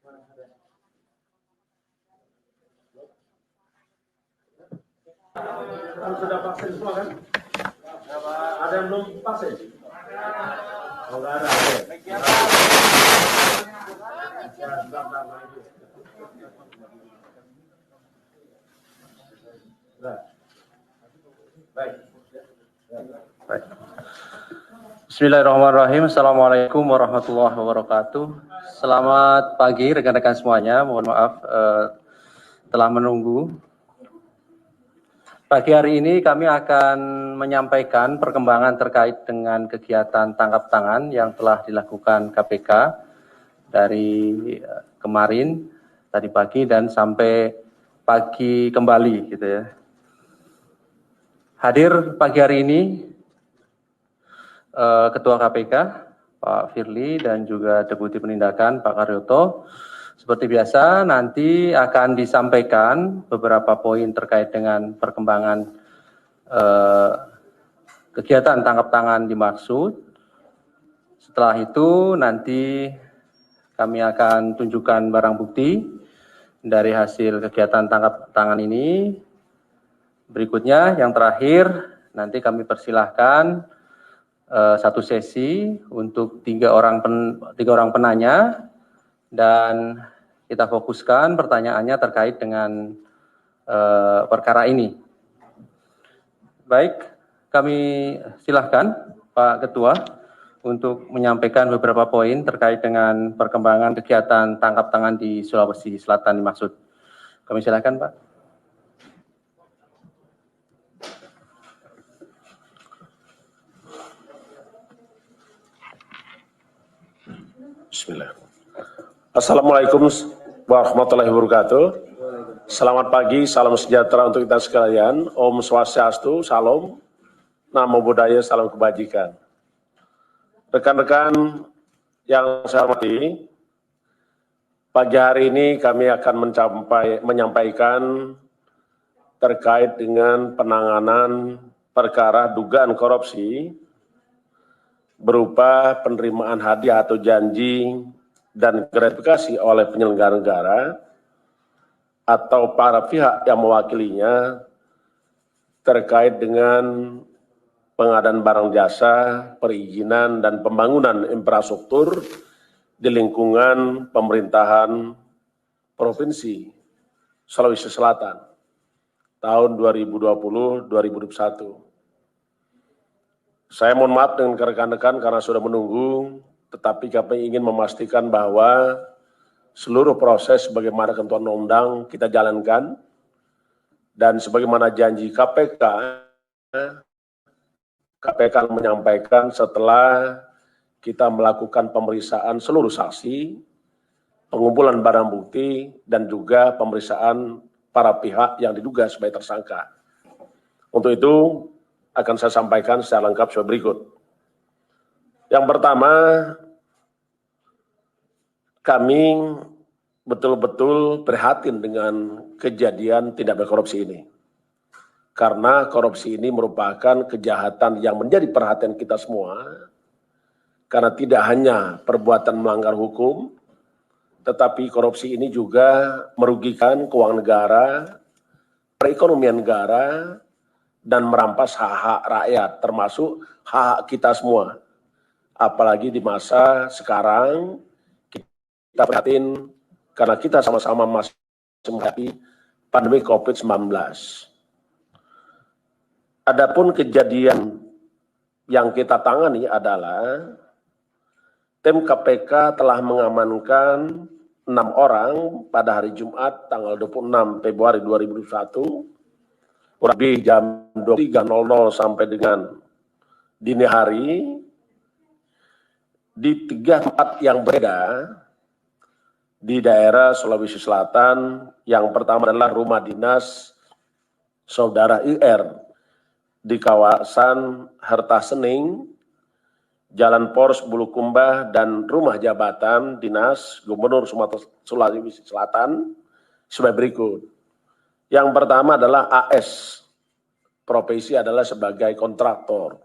Sudah vaksin semua kan? Ada yang belum vaksin? Oh, nggak ada. Baik. Bismillahirrahmanirrahim. Assalamualaikum warahmatullahi wabarakatuh. Selamat pagi rekan-rekan semuanya. Mohon maaf telah menunggu. Pagi hari ini kami akan menyampaikan perkembangan terkait dengan kegiatan tangkap tangan yang telah dilakukan KPK dari kemarin, tadi pagi dan sampai pagi kembali gitu ya. Hadir pagi hari ini Ketua KPK Pak Firly dan juga Deputi Penindakan Pak Karyoto. Seperti biasa nanti akan disampaikan beberapa poin terkait dengan perkembangan kegiatan tangkap tangan dimaksud. Setelah itu nanti kami akan tunjukkan barang bukti dari hasil kegiatan tangkap tangan ini. Berikutnya yang terakhir nanti kami persilahkan satu sesi untuk tiga orang penanya dan kita fokuskan pertanyaannya terkait dengan perkara ini. Baik, kami silahkan Pak Ketua untuk menyampaikan beberapa poin terkait dengan perkembangan kegiatan tangkap tangan di Sulawesi Selatan dimaksud. Kami silahkan Pak. Bismillah. Assalamualaikum warahmatullahi wabarakatuh. Selamat pagi, salam sejahtera untuk kita sekalian. Om Swastiastu, Salam, Namo Buddhaya, salam kebajikan. Rekan-rekan yang saya hormati, pagi hari ini kami akan menyampaikan terkait dengan penanganan perkara dugaan korupsi berupa penerimaan hadiah atau janji dan gratifikasi oleh penyelenggara negara atau para pihak yang mewakilinya terkait dengan pengadaan barang jasa, perizinan, dan pembangunan infrastruktur di lingkungan pemerintahan Provinsi Sulawesi Selatan tahun 2020-2021. Saya mohon maaf dengan rekan-rekan karena sudah menunggu, tetapi kami ingin memastikan bahwa seluruh proses sebagaimana ketentuan undang kita jalankan dan sebagaimana janji KPK menyampaikan setelah kita melakukan pemeriksaan seluruh saksi, pengumpulan barang bukti, dan juga pemeriksaan para pihak yang diduga sebagai tersangka. Untuk itu akan saya sampaikan secara lengkap sebagai berikut. Yang pertama, kami betul-betul prihatin dengan kejadian tindak pidana korupsi ini. Karena korupsi ini merupakan kejahatan yang menjadi perhatian kita semua, karena tidak hanya perbuatan melanggar hukum, tetapi korupsi ini juga merugikan keuangan negara, perekonomian negara, dan merampas hak-hak rakyat, termasuk hak kita semua. Apalagi di masa sekarang, kita prihatin karena kita sama-sama masih menghadapi pandemi COVID-19. Adapun kejadian yang kita tangani adalah tim KPK telah mengamankan 6 orang pada hari Jumat tanggal 26 Februari 2021 kurang lebih jam 23.00 sampai dengan dini hari di 3 tempat yang berbeda di daerah Sulawesi Selatan. Yang pertama adalah rumah dinas Saudara IR di kawasan Harta Sening, Jalan Pors Bulukumba, dan rumah jabatan dinas Gubernur Sumatera Sulawesi Selatan sebagai berikut. Yang pertama adalah AS, profesi adalah sebagai kontraktor.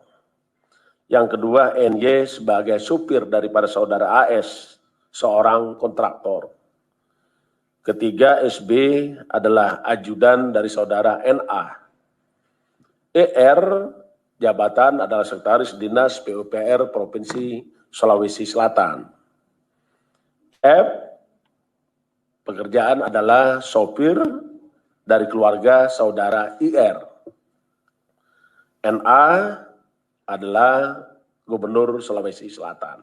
Yang kedua NY sebagai supir daripada saudara AS, seorang kontraktor. Ketiga, SB adalah ajudan dari saudara NA. ER, jabatan adalah Sekretaris Dinas PUPR Provinsi Sulawesi Selatan. F, pekerjaan adalah sopir dari keluarga saudara IR. NA adalah Gubernur Sulawesi Selatan.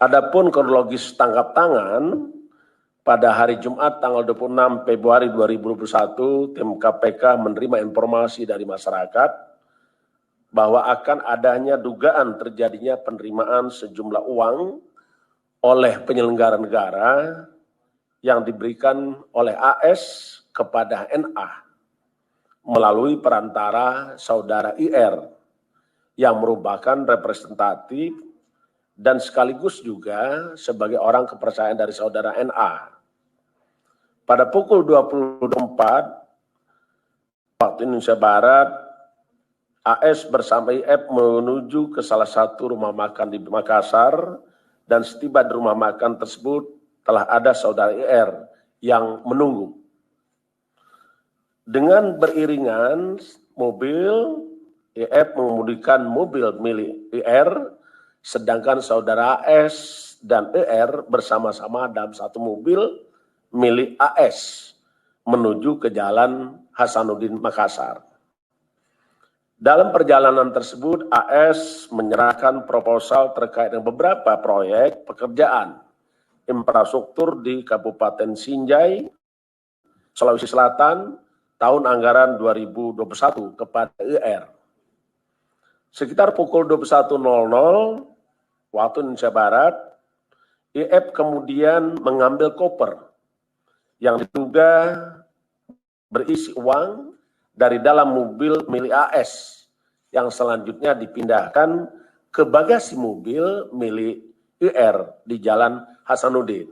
Adapun kronologis tangkap tangan, pada hari Jumat tanggal 26 Februari 2021, tim KPK menerima informasi dari masyarakat bahwa akan adanya dugaan terjadinya penerimaan sejumlah uang oleh penyelenggara negara yang diberikan oleh AS kepada NA melalui perantara saudara IR yang merupakan representatif dan sekaligus juga sebagai orang kepercayaan dari saudara NA. Pada pukul 24 waktu Indonesia Barat, AS bersama IF menuju ke salah satu rumah makan di Makassar dan setiba di rumah makan tersebut telah ada saudara IR yang menunggu. Dengan beriringan mobil, IF mengemudikan mobil milik IR, sedangkan saudara AS dan IR bersama-sama dalam satu mobil milik AS menuju ke Jalan Hasanuddin Makassar. Dalam perjalanan tersebut, AS menyerahkan proposal terkait dengan beberapa proyek pekerjaan infrastruktur di Kabupaten Sinjai, Sulawesi Selatan, tahun anggaran 2021 kepada IR. Sekitar pukul 21.00 waktu Indonesia Barat, IF kemudian mengambil koper yang diduga berisi uang dari dalam mobil milik AS yang selanjutnya dipindahkan ke bagasi mobil milik IR di Jalan Hasanuddin.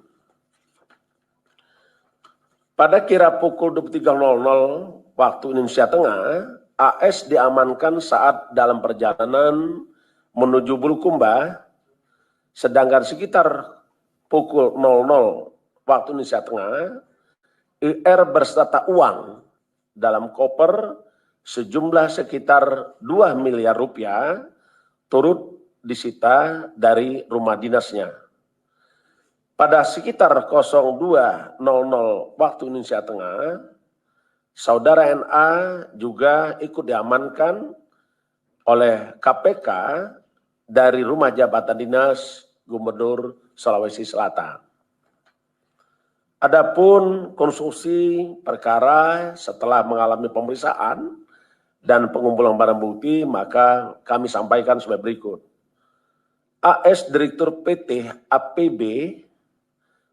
Pada kira pukul 23.00 waktu Indonesia Tengah, AS diamankan saat dalam perjalanan menuju Bulukumba, sedangkan sekitar pukul 00 waktu Indonesia Tengah, IR berserta uang dalam koper sejumlah sekitar 2 miliar rupiah turut disita dari rumah dinasnya. Pada sekitar 02.00 waktu Indonesia Tengah, saudara NA juga ikut diamankan oleh KPK dari rumah jabatan dinas Gubernur Sulawesi Selatan. Adapun konstruksi perkara setelah mengalami pemeriksaan dan pengumpulan barang bukti, maka kami sampaikan sebagai berikut. AS Direktur PT APB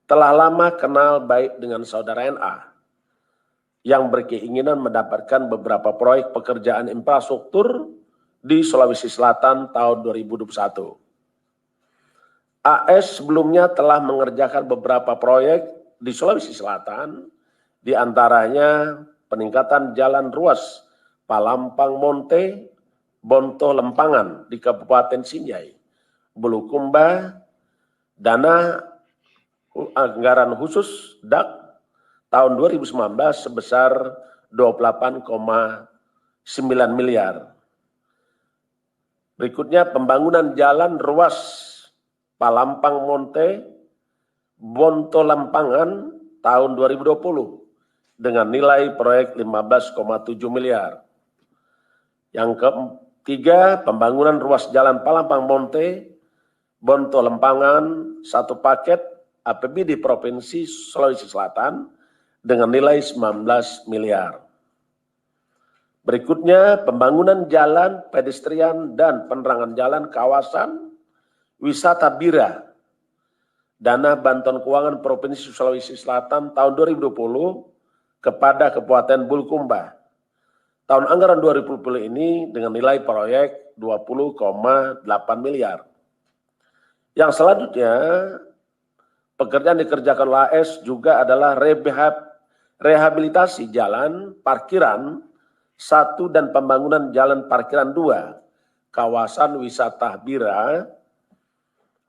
telah lama kenal baik dengan saudara NA yang berkeinginan mendapatkan beberapa proyek pekerjaan infrastruktur di Sulawesi Selatan tahun 2021. AS sebelumnya telah mengerjakan beberapa proyek di Sulawesi Selatan, di antaranya peningkatan jalan ruas Palampang Monte, Bonto Lempangan di Kabupaten Sinjai, Bulukumba, dana anggaran khusus DAK tahun 2019 sebesar 28,9 miliar. Berikutnya pembangunan jalan ruas Palampang Monte, Bonto Lempangan tahun 2020 dengan nilai proyek 15,7 miliar. Yang ketiga, pembangunan ruas jalan Palampang Monte, Bonto Lempangan, satu paket APBD Provinsi Sulawesi Selatan dengan nilai 19 miliar. Berikutnya, pembangunan jalan pedestrian dan penerangan jalan kawasan wisata Bira, dana bantuan keuangan Provinsi Sulawesi Selatan tahun 2020 kepada Kabupaten Bulukumba. Tahun anggaran 2020 ini dengan nilai proyek 20,8 miliar. Yang selanjutnya, pekerjaan dikerjakan AS juga adalah rehabilitasi jalan parkiran 1 dan pembangunan jalan parkiran 2, kawasan wisata Bira,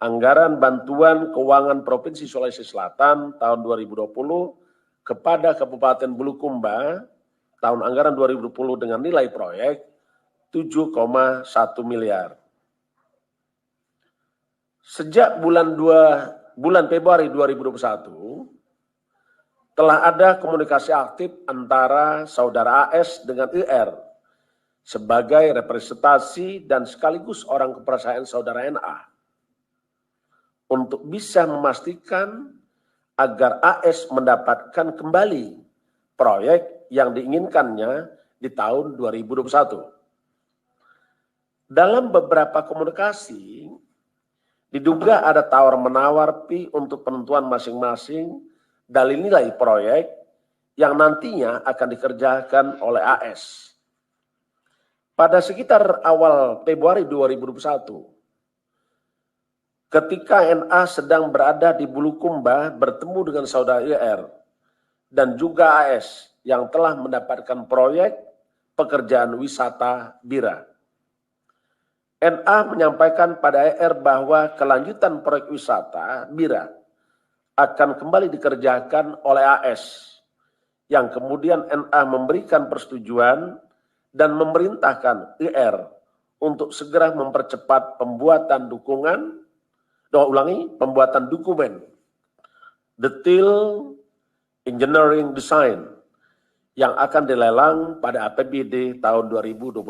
Anggaran Bantuan Keuangan Provinsi Sulawesi Selatan tahun 2020 kepada Kabupaten Bulukumba tahun anggaran 2020 dengan nilai proyek 7,1 miliar. Sejak bulan Februari 2021, telah ada komunikasi aktif antara Saudara AS dengan IR sebagai representasi dan sekaligus orang kepercayaan Saudara NA untuk bisa memastikan agar AS mendapatkan kembali proyek yang diinginkannya di tahun 2021. Dalam beberapa komunikasi, diduga ada tawar-menawar fee untuk penentuan masing-masing dalil nilai proyek yang nantinya akan dikerjakan oleh AS. Pada sekitar awal Februari 2021, ketika NA sedang berada di Bulukumba bertemu dengan Saudara IR dan juga AS yang telah mendapatkan proyek pekerjaan wisata Bira. NA menyampaikan pada IR bahwa kelanjutan proyek wisata Bira akan kembali dikerjakan oleh AS, yang kemudian NA memberikan persetujuan dan memerintahkan IR untuk segera mempercepat pembuatan dokumen detail engineering design yang akan dilelang pada APBD tahun 2022.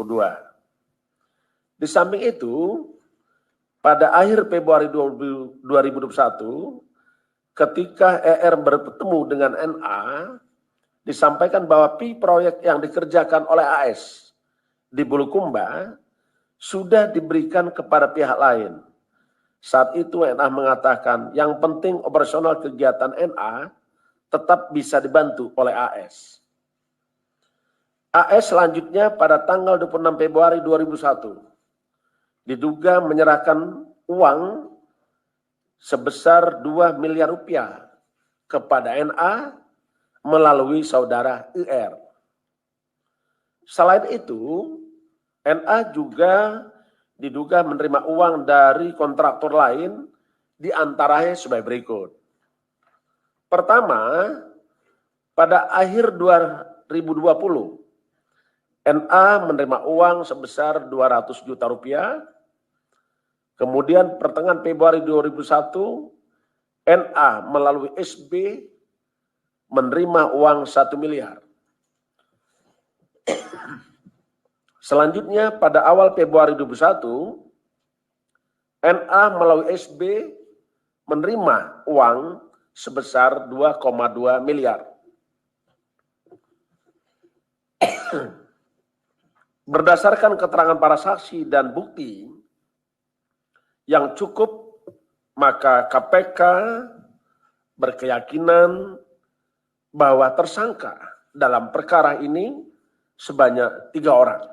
Di samping itu, pada akhir Februari 2021, ketika ER bertemu dengan NA, disampaikan bahwa fee proyek yang dikerjakan oleh AS di Bulukumba sudah diberikan kepada pihak lain. Saat itu NA mengatakan yang penting operasional kegiatan NA tetap bisa dibantu oleh AS. AS selanjutnya pada tanggal 26 Februari 2001 diduga menyerahkan uang sebesar 2 miliar rupiah kepada NA melalui Saudara IR. Selain itu, NA juga diduga menerima uang dari kontraktor lain, di antaranya sebagai berikut. Pertama, pada akhir 2020, NA menerima uang sebesar 200 juta rupiah. Kemudian pertengahan Februari 2001, NA melalui SB menerima uang 1 miliar. Selanjutnya pada awal Februari 2021, NA melalui SB menerima uang sebesar 2,2 miliar. Berdasarkan keterangan para saksi dan bukti yang cukup, maka KPK berkeyakinan bahwa tersangka dalam perkara ini sebanyak 3 orang.